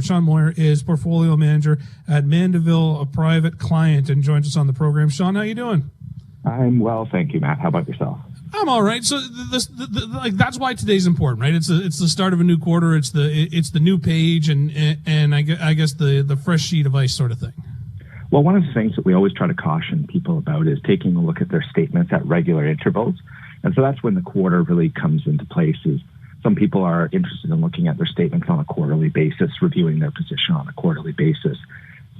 Sean Moir is portfolio manager at Mandeville, a private client, and joins us on the program. Sean, how you doing? I'm well, thank you, Matt. How about yourself? I'm all right. So that's why today's important, right? It's the start of a new quarter. It's the new page, and I guess the fresh sheet of ice sort of thing. Well, one of the things that we always try to caution people about is taking a look at their statements at regular intervals. And so that's when the quarter really comes into place. Is some people are interested in looking at their statements on a quarterly basis, reviewing their position on a quarterly basis.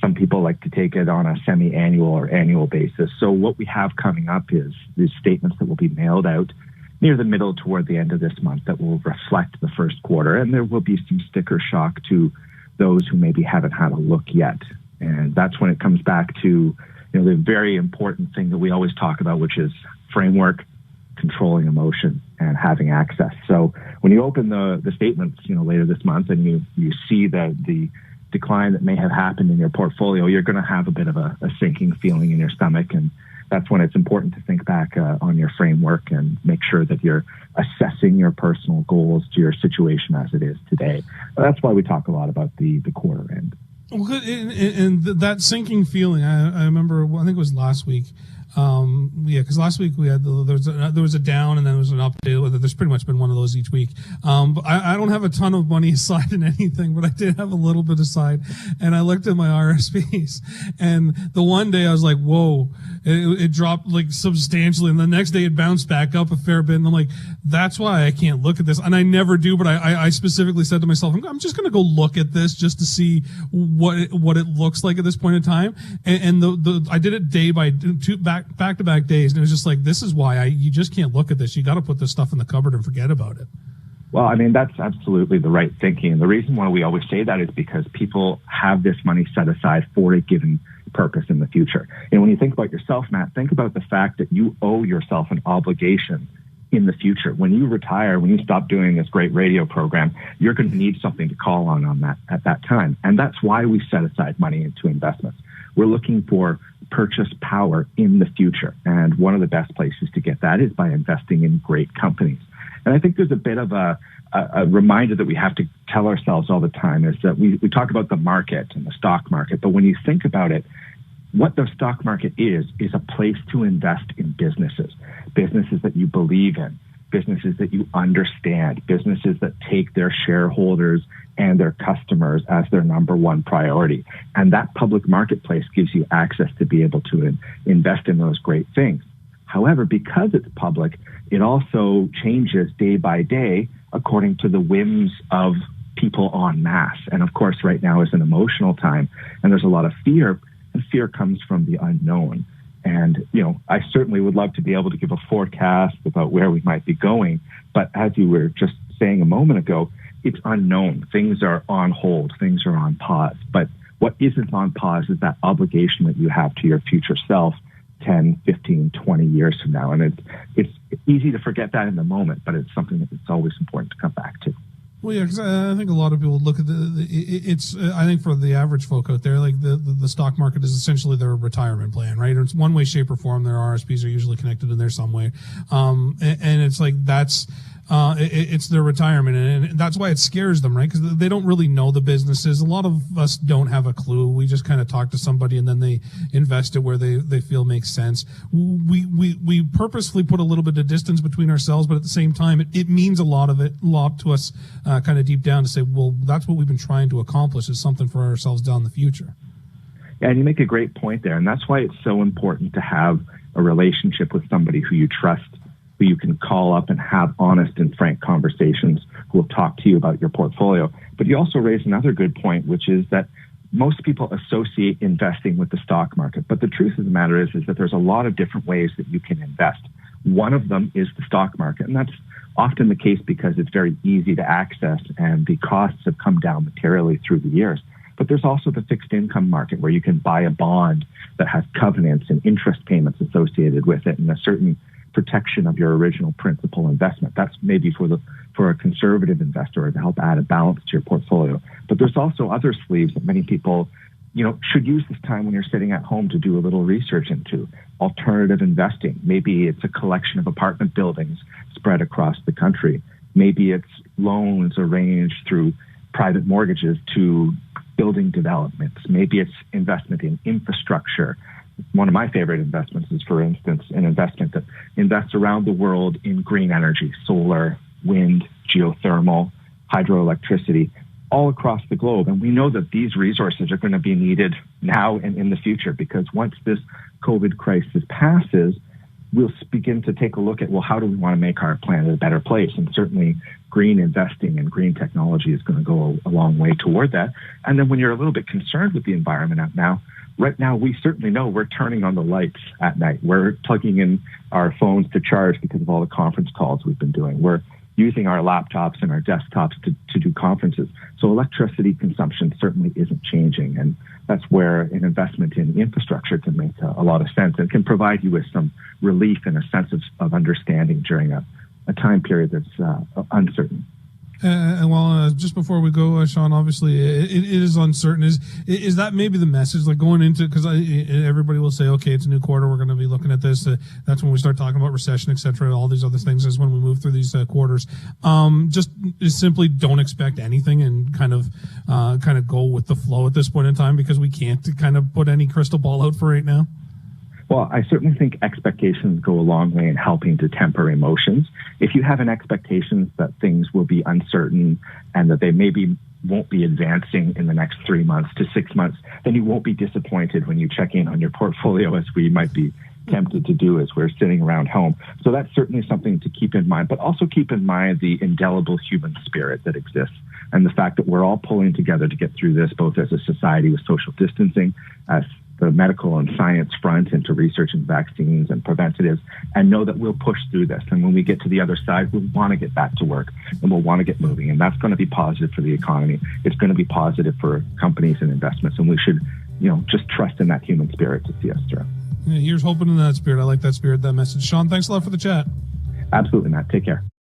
Some people like to take it on a semi-annual or annual basis. So what we have coming up is these statements that will be mailed out near the middle toward the end of this month that will reflect the first quarter. And there will be some sticker shock to those who maybe haven't had a look yet. And that's when it comes back to, the very important thing that we always talk about, which is framework, controlling emotion, and having access. So when you open the statements, later this month, and you see the decline that may have happened in your portfolio, you're going to have a bit of a sinking feeling in your stomach. And that's when it's important to think back on your framework and make sure that you're assessing your personal goals to your situation as it is today. That's why we talk a lot about the quarter end. Well, and that sinking feeling, I remember, I think it was last week. Because last week we had there was a down and then there was an update. There's pretty much been one of those each week. But I don't have a ton of money aside in anything, but I did have a little bit aside. And I looked at my RSPs, and the one day I was like, "Whoa!" It dropped like substantially, and the next day it bounced back up a fair bit. And I'm like, "That's why I can't look at this." And I never do, but I specifically said to myself, "I'm just going to go look at this just to see what it looks like at this point in time." And I did it day by back-to-back days, and it was just like, this is why you just can't look at this. You got to put this stuff in the cupboard and forget about it. Well, I mean, that's absolutely the right thinking. And the reason why we always say that is because people have this money set aside for a given purpose in the future. And when you think about yourself, Matt, think about the fact that you owe yourself an obligation in the future. When you retire, when you stop doing this great radio program, you're going to need something to call on that at that time. And that's why we set aside money into investments. We're looking for purchase power in the future. And one of the best places to get that is by investing in great companies. And I think there's a bit of a reminder that we have to tell ourselves all the time is that we talk about the market and the stock market, but when you think about it, what the stock market is a place to invest in businesses that you believe in, businesses that you understand, businesses that take their shareholders and their customers as their number one priority. And that public marketplace gives you access to be able to invest in those great things. However, because it's public, it also changes day by day according to the whims of people en masse. And of course, right now is an emotional time, and there's a lot of fear, and fear comes from the unknown. And, I certainly would love to be able to give a forecast about where we might be going. But as you were just saying a moment ago, it's unknown. Things are on hold. Things are on pause. But what isn't on pause is that obligation that you have to your future self 10, 15, 20 years from now. And it's easy to forget that in the moment, but it's something that it's always important to come back to. Well, yeah, because I think a lot of people look at I think for the average folk out there, like the stock market is essentially their retirement plan, right? It's one way, shape, or form. Their RSPs are usually connected in there some way. And it's like it's their retirement, and that's why it scares them, right? Because they don't really know the businesses. A lot of us don't have a clue. We just kind of talk to somebody, and then they invest it where they feel makes sense. We purposefully put a little bit of distance between ourselves, but at the same time, it means a lot to us, kind of deep down, to say, well, that's what we've been trying to accomplish, is something for ourselves down the future. Yeah, and you make a great point there, and that's why it's so important to have a relationship with somebody who you trust, who you can call up and have honest and frank conversations, who will talk to you about your portfolio. But you also raise another good point, which is that most people associate investing with the stock market. But the truth of the matter is that there's a lot of different ways that you can invest. One of them is the stock market, and that's often the case because it's very easy to access and the costs have come down materially through the years. But there's also the fixed income market where you can buy a bond that has covenants and interest payments associated with it and a certain protection of your original principal investment. That's maybe for a conservative investor to help add a balance to your portfolio. But there's also other sleeves that many people, should use this time when you're sitting at home to do a little research into. Alternative investing. Maybe it's a collection of apartment buildings spread across the country. Maybe it's loans arranged through private mortgages to building developments. Maybe it's investment in infrastructure. One of my favorite investments is, for instance, an investment that invests around the world in green energy, solar, wind, geothermal, hydroelectricity, all across the globe. And we know that these resources are going to be needed now and in the future, because once this COVID crisis passes, we'll begin to take a look at, well, how do we want to make our planet a better place? And certainly green investing and green technology is going to go a long way toward that. And then when you're a little bit concerned with the environment right now, we certainly know we're turning on the lights at night. We're plugging in our phones to charge because of all the conference calls we've been doing. We're using our laptops and our desktops to do conferences. So electricity consumption certainly isn't changing. And that's where an investment in infrastructure can make a lot of sense and can provide you with some relief and a sense of understanding during a time period that's uncertain. Just before we go, Sean, obviously it is uncertain. Is that maybe the message, like going into, because everybody will say, okay, it's a new quarter, we're going to be looking at this. That's when we start talking about recession, et cetera, all these other things is when we move through these quarters. Just simply don't expect anything and kind of go with the flow at this point in time, because we can't kind of put any crystal ball out for right now. Well, I certainly think expectations go a long way in helping to temper emotions. If you have an expectation that things will be uncertain and that they maybe won't be advancing in the next 3 months to 6 months, then you won't be disappointed when you check in on your portfolio, as we might be tempted to do as we're sitting around home. So that's certainly something to keep in mind, but also keep in mind the indelible human spirit that exists and the fact that we're all pulling together to get through this, both as a society with social distancing, as the medical and science front into research and vaccines and preventatives, and know that we'll push through this. And when we get to the other side, we'll want to get back to work and we'll want to get moving. And that's going to be positive for the economy. It's going to be positive for companies and investments. And we should, just trust in that human spirit to see us through. Yeah, here's hoping in that spirit. I like that spirit, that message. Sean, thanks a lot for the chat. Absolutely, Matt. Take care.